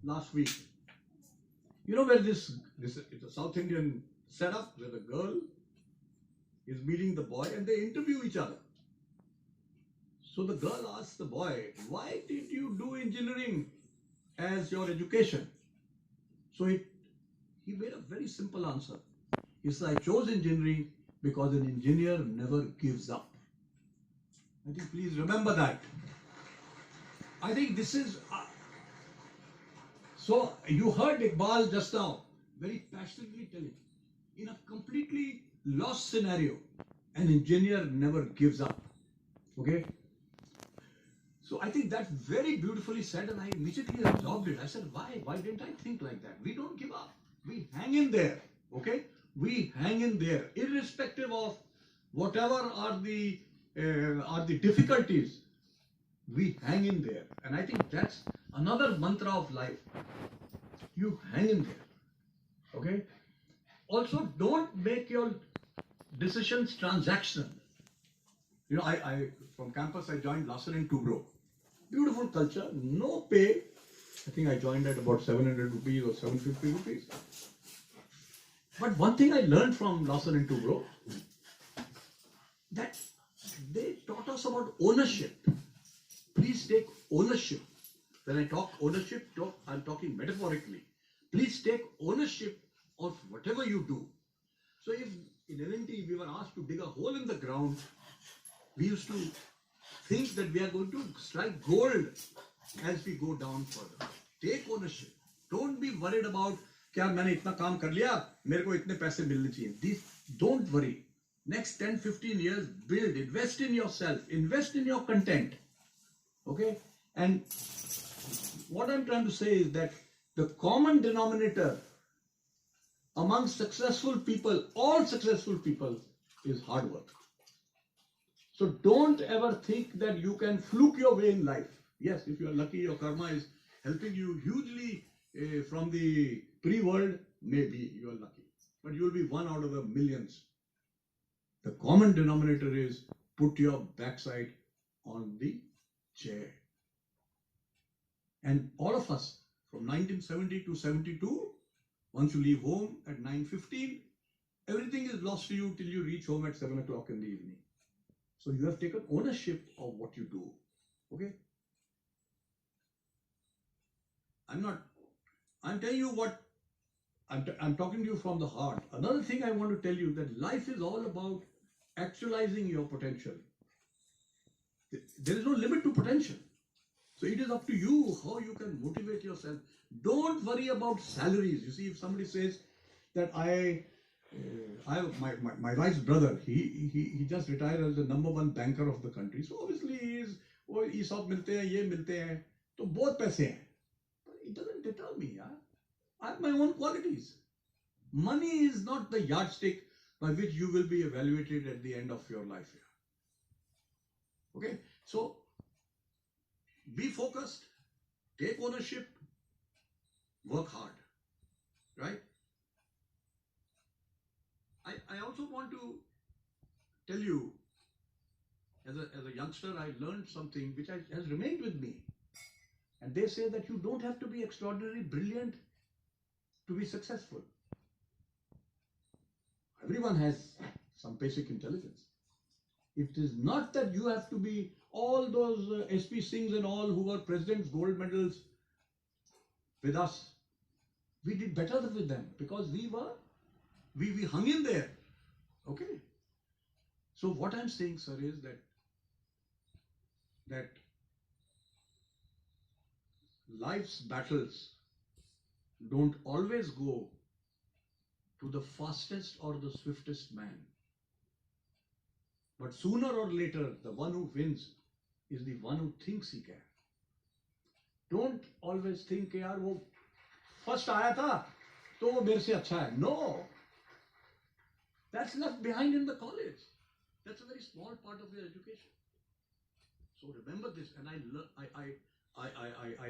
last week. You know where this it's a South Indian setup where the girl is meeting the boy and they interview each other. So the girl asks the boy, "Why did you do engineering as your education?" So he made a very simple answer. He said, "I chose engineering because an engineer never gives up." I think please remember that. I think this is so. You heard Iqbal just now very passionately telling, in a completely lost scenario, an engineer never gives up. Okay. So I think that's very beautifully said, and I immediately absorbed it. I said, why? Why didn't I think like that? We don't give up. We hang in there. Okay? We hang in there, irrespective of whatever are the difficulties. We hang in there, and I think that's another mantra of life. You hang in there. Okay? Also, don't make your decisions transactional. You know, I from campus I joined Larsen and Toubro. Beautiful culture, no pay. I think I joined at about 700 rupees or 750 rupees. But one thing I learned from Larsen and Toubro, that they taught us about ownership. Please take ownership. When I talk ownership, I'm talking metaphorically. Please take ownership of whatever you do. So if in L&T we were asked to dig a hole in the ground, we used to think that we are going to strike gold as we go down further. Take ownership. Don't be worried about क्या मैंने इतना काम कर लिया, मेरे को इतने पैसे मिलने चाहिए. Don't worry. Next 10-15 years, build, invest in yourself, invest in your content. Okay? And what I'm trying to say is that the common denominator among successful people, all successful people, is hard work. So don't ever think that you can fluke your way in life. Yes, if you are lucky, your karma is helping you hugely from the pre-world, maybe you are lucky. But you will be one out of the millions. The common denominator is put your backside on the chair. And all of us, from 1970 to 72, once you leave home at 9:15, everything is lost to you till you reach home at 7 o'clock in the evening. So you have taken ownership of what you do. Okay? I'm telling you what, I'm talking to you from the heart. Another thing I want to tell you, that life is all about actualizing your potential. There is no limit to potential. So it is up to you how you can motivate yourself. Don't worry about salaries. You see, if somebody says that my wife's brother, he just retired as the #1 banker of the country. So obviously he is, वो ESOP मिलते हैं, ये मिलते हैं, तो बहुत पैसे हैं. But it doesn't deter me. I have my own qualities. Money is not the yardstick by which you will be evaluated at the end of your life. Okay? So be focused, take ownership, work hard. Right? I also want to tell you, as a youngster, I learned something which has remained with me. And they say that you don't have to be extraordinarily brilliant to be successful. Everyone has some basic intelligence. It is not that you have to be all those SP Singhs and all who were presidents' gold medals with us. We did better with them because we hung in there. Okay? So what I'm saying, sir, is that life's battles don't always go to the fastest or the swiftest man. But sooner or later, the one who wins is the one who thinks he can. Don't always think, यार वो first आया था, तो वो मेरे से अच्छा है. No. That's left behind in the college. That's a very small part of your education. So remember this, and I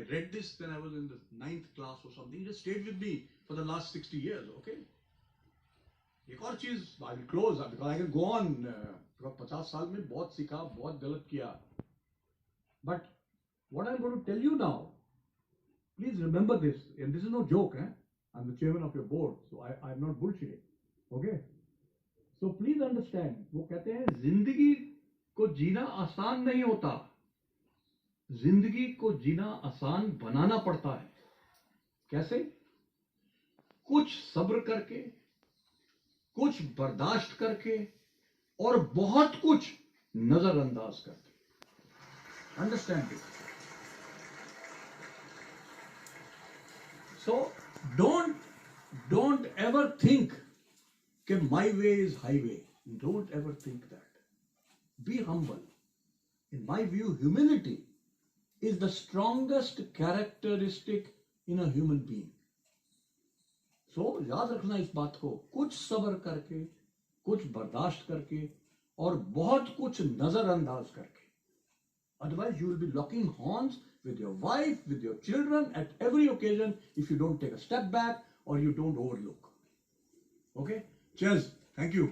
read this when I was in the 9th class or something. It just stayed with me for the last 60 years. Okay. एक और चीज, I will close because I can go on. 50 साल में बहुत सीखा, बहुत गलत किया. But what I'm going to tell you now, Please remember this, and this is no joke, eh? I'm the chairman of your board, so I'm not bullshitting. Okay? So please understand, वो कहते हैं जिंदगी को जीना आसान नहीं होता, जिंदगी को जीना आसान बनाना पड़ता है। कैसे? कुछ सब्र करके, कुछ बर्दाश्त करके और बहुत कुछ नजरअंदाज करके। Understand this? So don't ever think that my way is highway. Don't ever think that. Be humble. In my view, humility is the strongest characteristic in a human being. So याद रखना इस बात को, कुछ सब्र करके, कुछ बर्दाश्त करके और बहुत कुछ नजरअंदाज करके। Otherwise, you will be locking horns with your wife, with your children at every occasion if you don't take a step back or you don't overlook. Okay? Cheers. Thank you.